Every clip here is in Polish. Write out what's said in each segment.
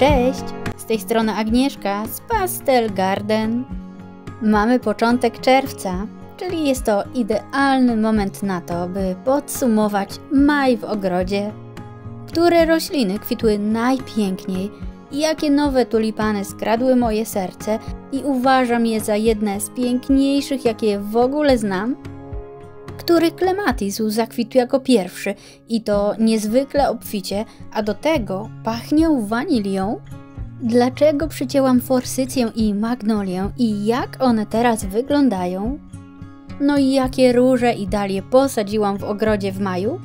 Cześć! Z tej strony Agnieszka z Pastel Garden. Mamy początek czerwca, czyli jest to idealny moment na to, by podsumować maj w ogrodzie. Które rośliny kwitły najpiękniej i jakie nowe tulipany skradły moje serce i uważam je za jedne z piękniejszych, jakie w ogóle znam. Który klematis zakwitł jako pierwszy i to niezwykle obficie, a do tego pachniał wanilią? Dlaczego przycięłam forsycję i magnolię i jak one teraz wyglądają? No i jakie róże i dalie posadziłam w ogrodzie w maju?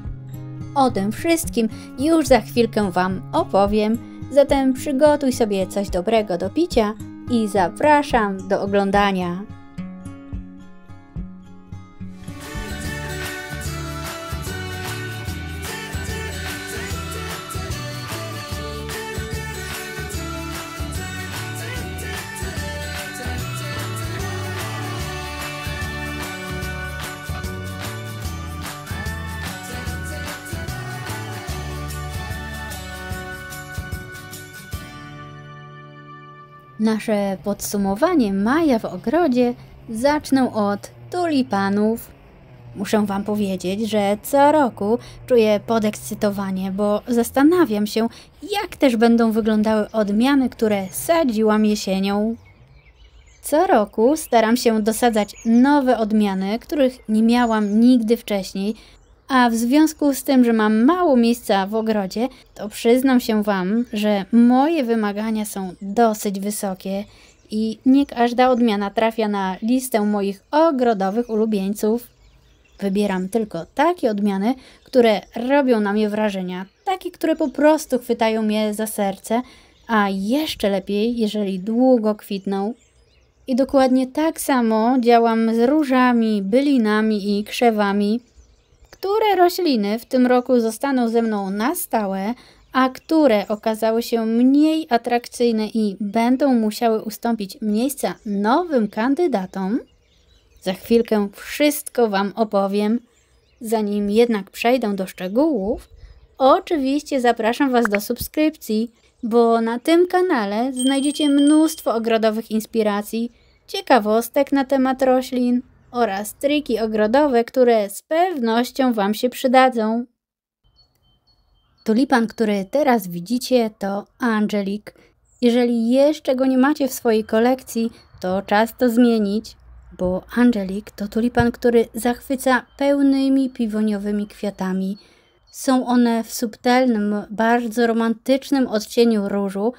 O tym wszystkim już za chwilkę Wam opowiem, zatem przygotuj sobie coś dobrego do picia i zapraszam do oglądania. Nasze podsumowanie maja w ogrodzie zacznę od tulipanów. Muszę Wam powiedzieć, że co roku czuję podekscytowanie, bo zastanawiam się, jak też będą wyglądały odmiany, które sadziłam jesienią. Co roku staram się dosadzać nowe odmiany, których nie miałam nigdy wcześniej, a w związku z tym, że mam mało miejsca w ogrodzie, to przyznam się Wam, że moje wymagania są dosyć wysokie i nie każda odmiana trafia na listę moich ogrodowych ulubieńców. Wybieram tylko takie odmiany, które robią na mnie wrażenia, takie, które po prostu chwytają mnie za serce, a jeszcze lepiej, jeżeli długo kwitną. I dokładnie tak samo działam z różami, bylinami i krzewami. Które rośliny w tym roku zostaną ze mną na stałe, a które okazały się mniej atrakcyjne i będą musiały ustąpić miejsca nowym kandydatom? Za chwilkę wszystko Wam opowiem. Zanim jednak przejdę do szczegółów, oczywiście zapraszam Was do subskrypcji, bo na tym kanale znajdziecie mnóstwo ogrodowych inspiracji, ciekawostek na temat roślin oraz triki ogrodowe, które z pewnością Wam się przydadzą. Tulipan, który teraz widzicie, to Angelique. Jeżeli jeszcze go nie macie w swojej kolekcji, to czas to zmienić, bo Angelique to tulipan, który zachwyca pełnymi piwoniowymi kwiatami. Są one w subtelnym, bardzo romantycznym odcieniu różu,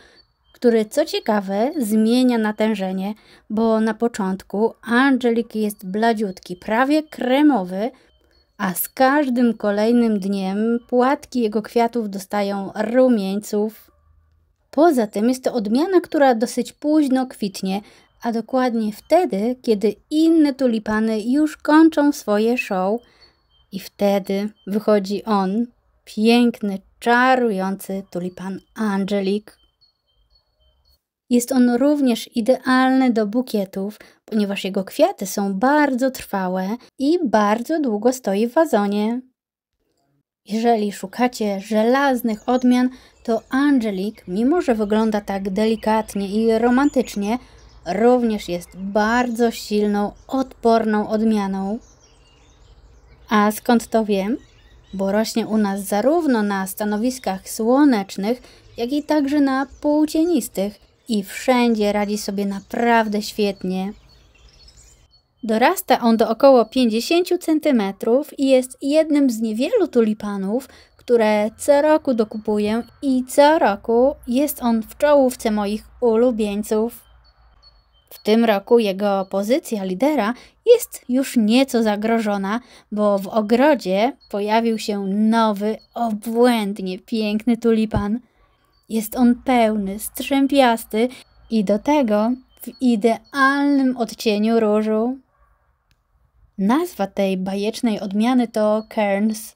który co ciekawe zmienia natężenie, bo na początku Angelique jest bladziutki, prawie kremowy, a z każdym kolejnym dniem płatki jego kwiatów dostają rumieńców. Poza tym jest to odmiana, która dosyć późno kwitnie, a dokładnie wtedy, kiedy inne tulipany już kończą swoje show i wtedy wychodzi on, piękny, czarujący tulipan Angelique. Jest on również idealny do bukietów, ponieważ jego kwiaty są bardzo trwałe i bardzo długo stoi w wazonie. Jeżeli szukacie żelaznych odmian, to Angelique, mimo że wygląda tak delikatnie i romantycznie, również jest bardzo silną, odporną odmianą. A skąd to wiem? Bo rośnie u nas zarówno na stanowiskach słonecznych, jak i także na półcienistych i wszędzie radzi sobie naprawdę świetnie. Dorasta on do około 50 cm i jest jednym z niewielu tulipanów, które co roku dokupuję i co roku jest on w czołówce moich ulubieńców. W tym roku jego pozycja lidera jest już nieco zagrożona, bo w ogrodzie pojawił się nowy, obłędnie piękny tulipan. Jest on pełny, strzępiasty i do tego w idealnym odcieniu różu. Nazwa tej bajecznej odmiany to Cairns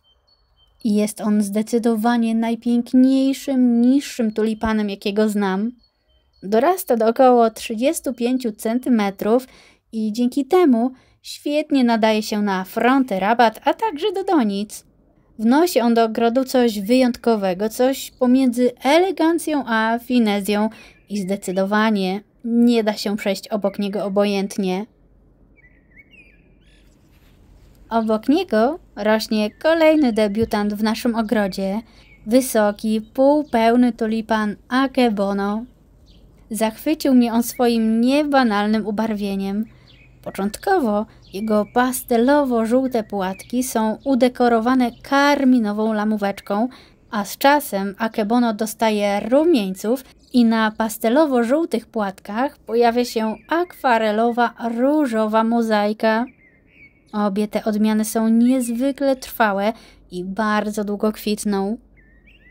i jest on zdecydowanie najpiękniejszym, niższym tulipanem, jakiego znam. Dorasta do około 35 cm i dzięki temu świetnie nadaje się na fronty rabat, a także do donic. Wnosi on do ogrodu coś wyjątkowego, coś pomiędzy elegancją a finezją i zdecydowanie nie da się przejść obok niego obojętnie. Obok niego rośnie kolejny debiutant w naszym ogrodzie, wysoki, półpełny tulipan Akebono. Zachwycił mnie on swoim niebanalnym ubarwieniem. Początkowo jego pastelowo-żółte płatki są udekorowane karminową lamóweczką, a z czasem Akebono dostaje rumieńców i na pastelowo-żółtych płatkach pojawia się akwarelowa różowa mozaika. Obie te odmiany są niezwykle trwałe i bardzo długo kwitną.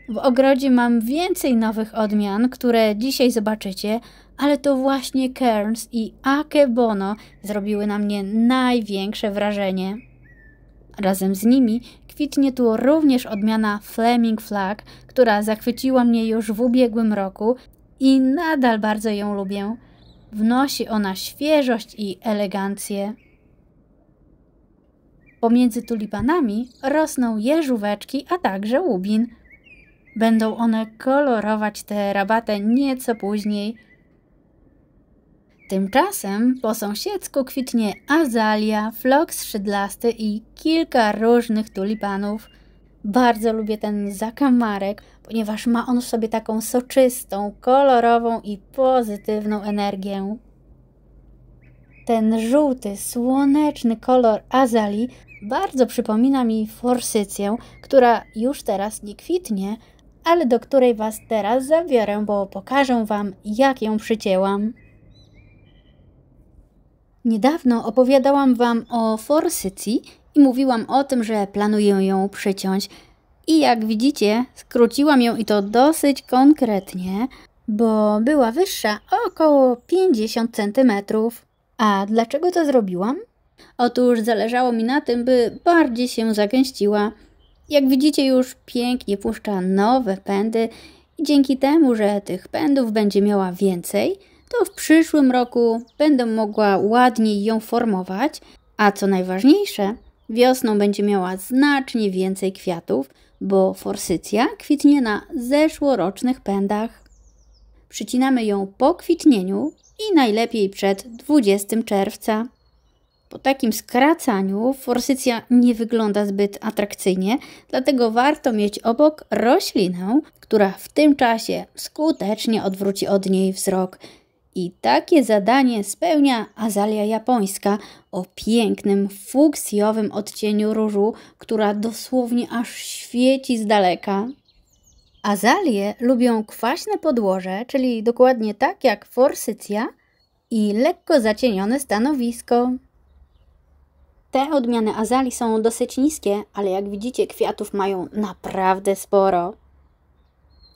W ogrodzie mam więcej nowych odmian, które dzisiaj zobaczycie, ale to właśnie Cairns i Akebono zrobiły na mnie największe wrażenie. Razem z nimi kwitnie tu również odmiana Flaming Flag, która zachwyciła mnie już w ubiegłym roku i nadal bardzo ją lubię. Wnosi ona świeżość i elegancję. Pomiędzy tulipanami rosną jeżóweczki, a także łubin. Będą one kolorować tę rabatę nieco później. Tymczasem po sąsiedzku kwitnie azalia, floks szydlasty i kilka różnych tulipanów. Bardzo lubię ten zakamarek, ponieważ ma on w sobie taką soczystą, kolorową i pozytywną energię. Ten żółty, słoneczny kolor azalii bardzo przypomina mi forsycję, która już teraz nie kwitnie, ale do której Was teraz zabiorę, bo pokażę Wam, jak ją przycięłam. Niedawno opowiadałam Wam o forsycji i mówiłam o tym, że planuję ją przyciąć. I jak widzicie, skróciłam ją i to dosyć konkretnie, bo była wyższa o około 50 cm. A dlaczego to zrobiłam? Otóż zależało mi na tym, by bardziej się zagęściła. Jak widzicie, już pięknie puszcza nowe pędy i dzięki temu, że tych pędów będzie miała więcej, to w przyszłym roku będę mogła ładniej ją formować, a co najważniejsze, wiosną będzie miała znacznie więcej kwiatów, bo forsycja kwitnie na zeszłorocznych pędach. Przycinamy ją po kwitnieniu i najlepiej przed 20 czerwca. Po takim skracaniu forsycja nie wygląda zbyt atrakcyjnie, dlatego warto mieć obok roślinę, która w tym czasie skutecznie odwróci od niej wzrok. I takie zadanie spełnia azalia japońska o pięknym, fuksjowym odcieniu różu, która dosłownie aż świeci z daleka. Azalie lubią kwaśne podłoże, czyli dokładnie tak jak forsycja, i lekko zacienione stanowisko. Te odmiany azalii są dosyć niskie, ale jak widzicie, kwiatów mają naprawdę sporo.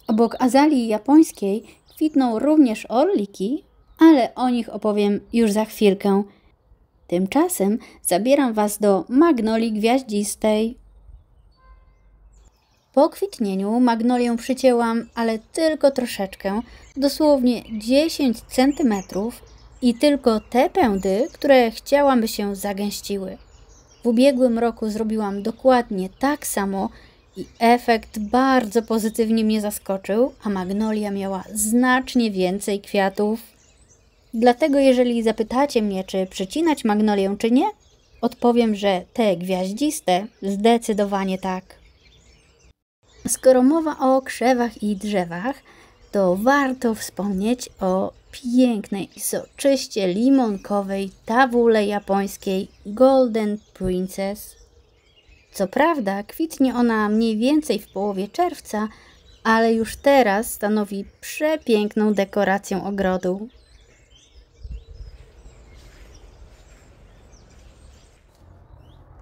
Obok azalii japońskiej kwitną również orliki, ale o nich opowiem już za chwilkę. Tymczasem zabieram Was do magnolii gwiaździstej. Po kwitnieniu magnolię przycięłam, ale tylko troszeczkę, dosłownie 10 cm i tylko te pędy, które chciałam, by się zagęściły. W ubiegłym roku zrobiłam dokładnie tak samo i efekt bardzo pozytywnie mnie zaskoczył, a magnolia miała znacznie więcej kwiatów. Dlatego jeżeli zapytacie mnie, czy przycinać magnolię, czy nie, odpowiem, że te gwiaździste zdecydowanie tak. Skoro mowa o krzewach i drzewach, to warto wspomnieć o pięknej, soczyście limonkowej tabule japońskiej Golden Princess. Co prawda kwitnie ona mniej więcej w połowie czerwca, ale już teraz stanowi przepiękną dekorację ogrodu.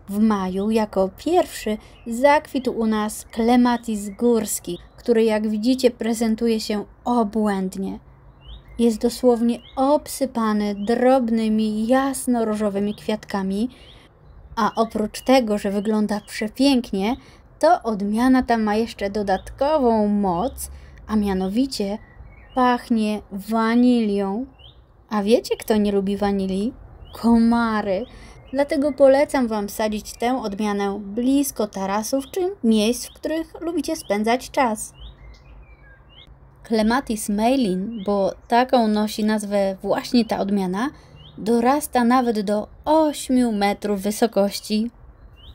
W maju jako pierwszy zakwitł u nas klematis górski, który jak widzicie prezentuje się obłędnie. Jest dosłownie obsypany drobnymi, jasno-różowymi kwiatkami, a oprócz tego, że wygląda przepięknie, to odmiana ta ma jeszcze dodatkową moc, a mianowicie pachnie wanilią. A wiecie, kto nie lubi wanilii? Komary. Dlatego polecam Wam sadzić tę odmianę blisko tarasów czy miejsc, w których lubicie spędzać czas. Clematis Meilin, bo taką nosi nazwę właśnie ta odmiana, dorasta nawet do 8 metrów wysokości.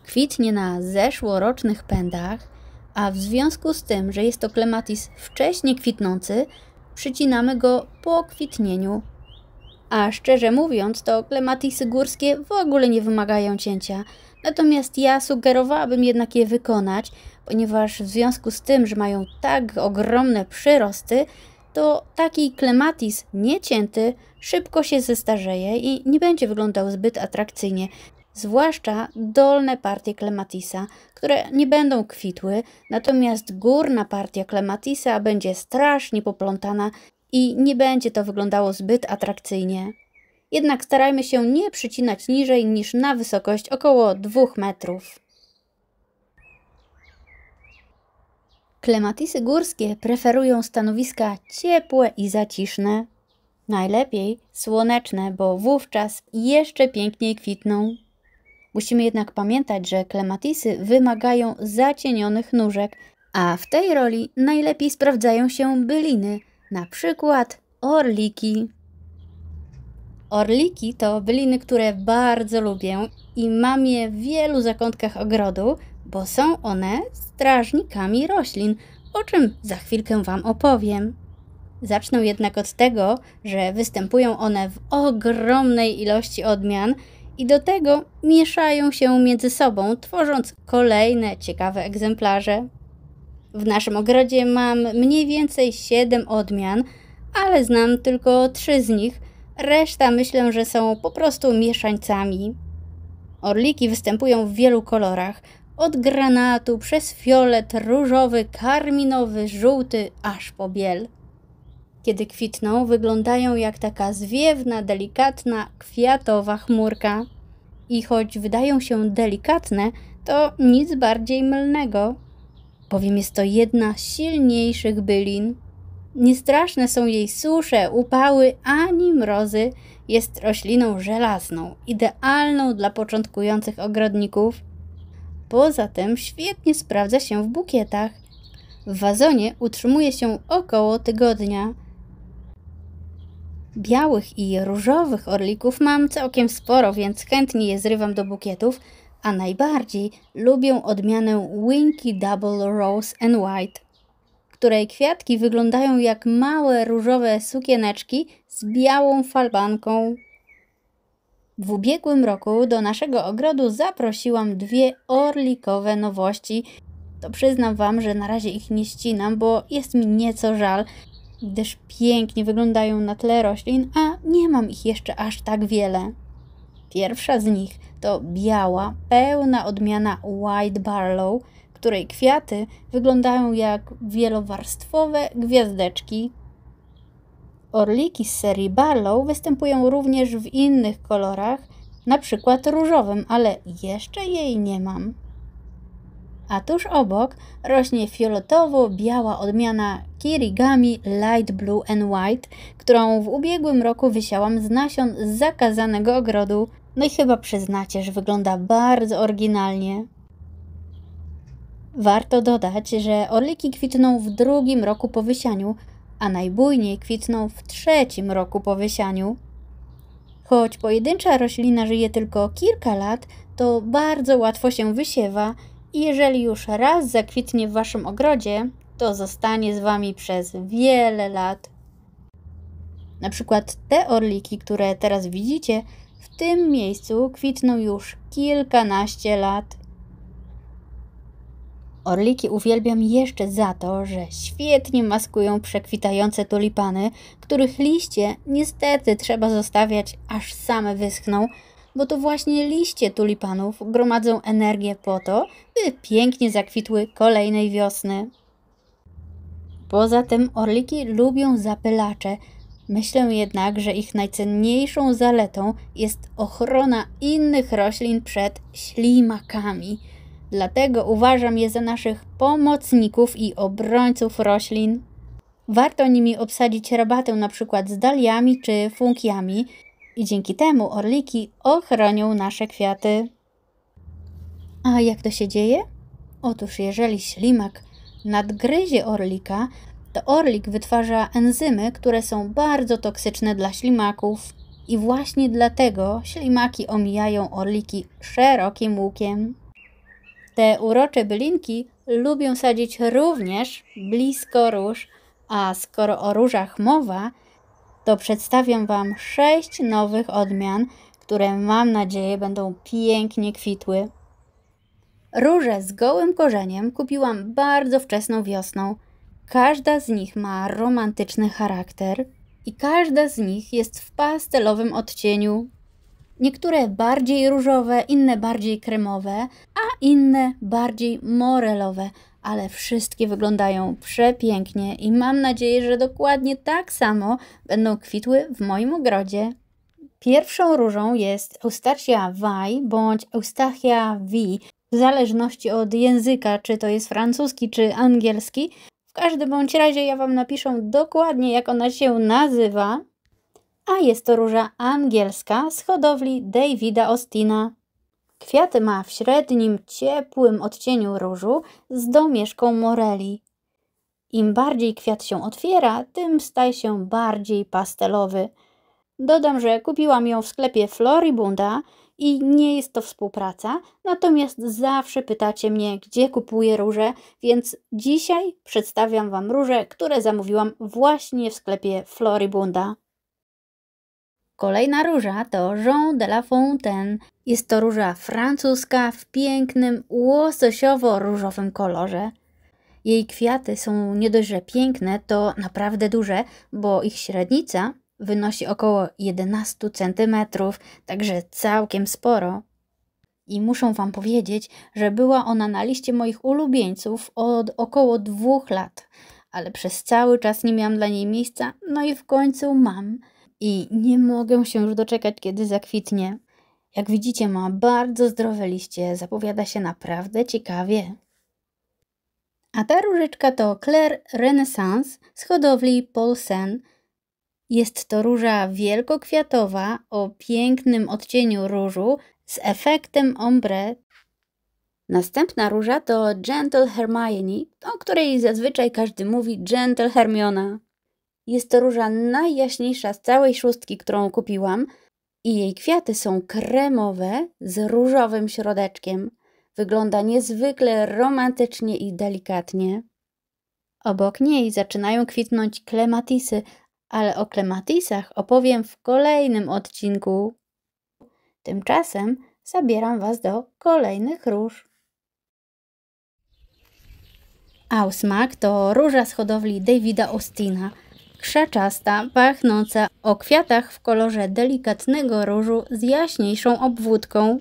Kwitnie na zeszłorocznych pędach, a w związku z tym, że jest to klematis wcześnie kwitnący, przycinamy go po kwitnieniu. A szczerze mówiąc, to klematisy górskie w ogóle nie wymagają cięcia. Natomiast ja sugerowałabym jednak je wykonać, ponieważ w związku z tym, że mają tak ogromne przyrosty, to taki klematis niecięty szybko się zestarzeje i nie będzie wyglądał zbyt atrakcyjnie. Zwłaszcza dolne partie klematisa, które nie będą kwitły, natomiast górna partia klematisa będzie strasznie poplątana i nie będzie to wyglądało zbyt atrakcyjnie. Jednak starajmy się nie przycinać niżej niż na wysokość około 2 metrów. Klematisy górskie preferują stanowiska ciepłe i zaciszne. Najlepiej słoneczne, bo wówczas jeszcze piękniej kwitną. Musimy jednak pamiętać, że klematisy wymagają zacienionych nóżek, a w tej roli najlepiej sprawdzają się byliny, na przykład orliki. Orliki to byliny, które bardzo lubię i mam je w wielu zakątkach ogrodu, bo są one strażnikami roślin, o czym za chwilkę Wam opowiem. Zacznę jednak od tego, że występują one w ogromnej ilości odmian i do tego mieszają się między sobą, tworząc kolejne ciekawe egzemplarze. W naszym ogrodzie mam mniej więcej 7 odmian, ale znam tylko 3 z nich. Reszta myślę, że są po prostu mieszańcami. Orliki występują w wielu kolorach, od granatu przez fiolet, różowy, karminowy, żółty, aż po biel. Kiedy kwitną, wyglądają jak taka zwiewna, delikatna, kwiatowa chmurka. I choć wydają się delikatne, to nic bardziej mylnego, bowiem jest to jedna z silniejszych bylin. Niestraszne są jej susze, upały ani mrozy. Jest rośliną żelazną, idealną dla początkujących ogrodników. Poza tym świetnie sprawdza się w bukietach. W wazonie utrzymuje się około tygodnia. Białych i różowych orlików mam całkiem sporo, więc chętnie je zrywam do bukietów, a najbardziej lubię odmianę Winky Double Rose and White, której kwiatki wyglądają jak małe różowe sukieneczki z białą falbanką. W ubiegłym roku do naszego ogrodu zaprosiłam 2 orlikowe nowości. To przyznam Wam, że na razie ich nie ścinam, bo jest mi nieco żal, gdyż pięknie wyglądają na tle roślin, a nie mam ich jeszcze aż tak wiele. Pierwsza z nich to biała, pełna odmiana White Barlow, której kwiaty wyglądają jak wielowarstwowe gwiazdeczki. Orliki z serii Barlow występują również w innych kolorach, na przykład różowym, ale jeszcze jej nie mam. A tuż obok rośnie fioletowo-biała odmiana Kirigami Light Blue and White, którą w ubiegłym roku wysiałam z nasion z zakazanego ogrodu. No i chyba przyznacie, że wygląda bardzo oryginalnie. Warto dodać, że orliki kwitną w 2. roku po wysianiu, a najbujniej kwitną w 3. roku po wysianiu. Choć pojedyncza roślina żyje tylko kilka lat, to bardzo łatwo się wysiewa i jeżeli już raz zakwitnie w Waszym ogrodzie, to zostanie z Wami przez wiele lat. Na przykład te orliki, które teraz widzicie, w tym miejscu kwitną już kilkanaście lat. Orliki uwielbiam jeszcze za to, że świetnie maskują przekwitające tulipany, których liście niestety trzeba zostawiać, aż same wyschną, bo to właśnie liście tulipanów gromadzą energię po to, by pięknie zakwitły kolejnej wiosny. Poza tym orliki lubią zapylacze. Myślę jednak, że ich najcenniejszą zaletą jest ochrona innych roślin przed ślimakami. Dlatego uważam je za naszych pomocników i obrońców roślin. Warto nimi obsadzić rabatę np. z daliami czy funkiami i dzięki temu orliki ochronią nasze kwiaty. A jak to się dzieje? Otóż jeżeli ślimak nadgryzie orlika, to orlik wytwarza enzymy, które są bardzo toksyczne dla ślimaków. I właśnie dlatego ślimaki omijają orliki szerokim łukiem. Te urocze bylinki lubią sadzić również blisko róż, a skoro o różach mowa, to przedstawiam Wam 6 nowych odmian, które mam nadzieję będą pięknie kwitły. Róże z gołym korzeniem kupiłam bardzo wczesną wiosną. Każda z nich ma romantyczny charakter i każda z nich jest w pastelowym odcieniu. Niektóre bardziej różowe, inne bardziej kremowe, a inne bardziej morelowe, ale wszystkie wyglądają przepięknie i mam nadzieję, że dokładnie tak samo będą kwitły w moim ogrodzie. Pierwszą różą jest Eustachia Vi bądź Eustachia V, w zależności od języka, czy to jest francuski, czy angielski. W każdym bądź razie ja Wam napiszę dokładnie, jak ona się nazywa. A jest to róża angielska z hodowli Davida Austina. Kwiaty ma w średnim, ciepłym odcieniu różu z domieszką moreli. Im bardziej kwiat się otwiera, tym staje się bardziej pastelowy. Dodam, że kupiłam ją w sklepie Floribunda i nie jest to współpraca, natomiast zawsze pytacie mnie, gdzie kupuję róże, więc dzisiaj przedstawiam Wam róże, które zamówiłam właśnie w sklepie Floribunda. Kolejna róża to Jean de la Fontaine. Jest to róża francuska w pięknym, łososiowo-różowym kolorze. Jej kwiaty są nie dość, że piękne, to naprawdę duże, bo ich średnica wynosi około 11 cm, także całkiem sporo. I muszę Wam powiedzieć, że była ona na liście moich ulubieńców od około 2 lat, ale przez cały czas nie miałam dla niej miejsca, no i w końcu mam. I nie mogę się już doczekać, kiedy zakwitnie. Jak widzicie, ma bardzo zdrowe liście, zapowiada się naprawdę ciekawie. A ta różyczka to Claire Renaissance z hodowli Paulsen. Jest to róża wielkokwiatowa o pięknym odcieniu różu z efektem ombre. Następna róża to Gentle Hermione, o której zazwyczaj każdy mówi Gentle Hermiona. Jest to róża najjaśniejsza z całej szóstki, którą kupiłam i jej kwiaty są kremowe z różowym środeczkiem. Wygląda niezwykle romantycznie i delikatnie. Obok niej zaczynają kwitnąć klematisy, ale o klematisach opowiem w kolejnym odcinku. Tymczasem zabieram Was do kolejnych róż. Ausmack to róża z hodowli Davida Austina. Krzaczasta, pachnąca, o kwiatach w kolorze delikatnego różu z jaśniejszą obwódką.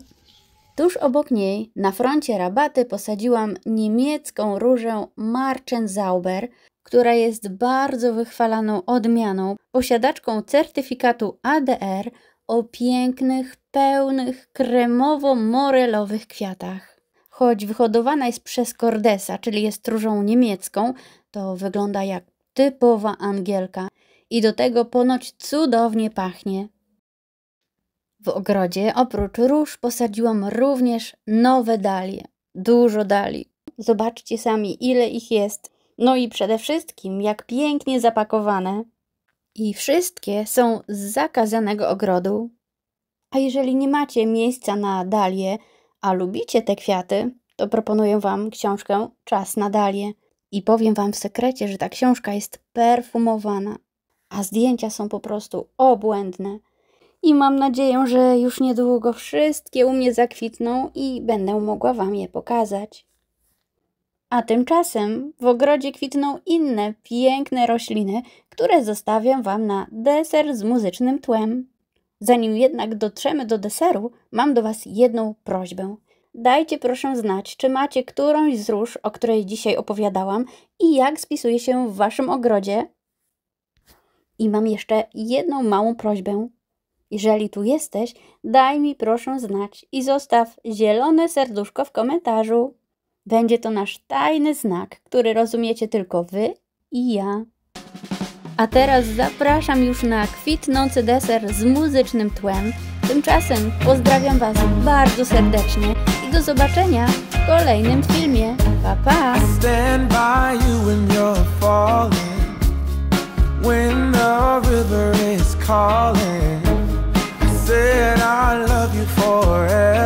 Tuż obok niej, na froncie rabaty, posadziłam niemiecką różę Marchenzauber, która jest bardzo wychwalaną odmianą, posiadaczką certyfikatu ADR o pięknych, pełnych, kremowo-morelowych kwiatach. Choć wyhodowana jest przez Cordesa, czyli jest różą niemiecką, to wygląda jak typowa Angielka i do tego ponoć cudownie pachnie. W ogrodzie oprócz róż posadziłam również nowe dalie. Dużo dali. Zobaczcie sami, ile ich jest. No i przede wszystkim jak pięknie zapakowane. I wszystkie są z zakazanego ogrodu. A jeżeli nie macie miejsca na dalie, a lubicie te kwiaty, to proponuję Wam książkę Czas na dalie. I powiem Wam w sekrecie, że ta książka jest perfumowana, a zdjęcia są po prostu obłędne. I mam nadzieję, że już niedługo wszystkie u mnie zakwitną i będę mogła Wam je pokazać. A tymczasem w ogrodzie kwitną inne piękne rośliny, które zostawiam Wam na deser z muzycznym tłem. Zanim jednak dotrzemy do deseru, mam do Was jedną prośbę. Dajcie proszę znać, czy macie którąś z róż, o której dzisiaj opowiadałam i jak spisuje się w Waszym ogrodzie. I mam jeszcze jedną małą prośbę. Jeżeli tu jesteś, daj mi proszę znać i zostaw zielone serduszko w komentarzu. Będzie to nasz tajny znak, który rozumiecie tylko Wy i ja. A teraz zapraszam już na kwitnący deser z muzycznym tłem. Tymczasem pozdrawiam Was bardzo serdecznie i do zobaczenia w kolejnym filmie. Pa, pa! Stand by you when you're falling, when the river is calling. I said I love you forever.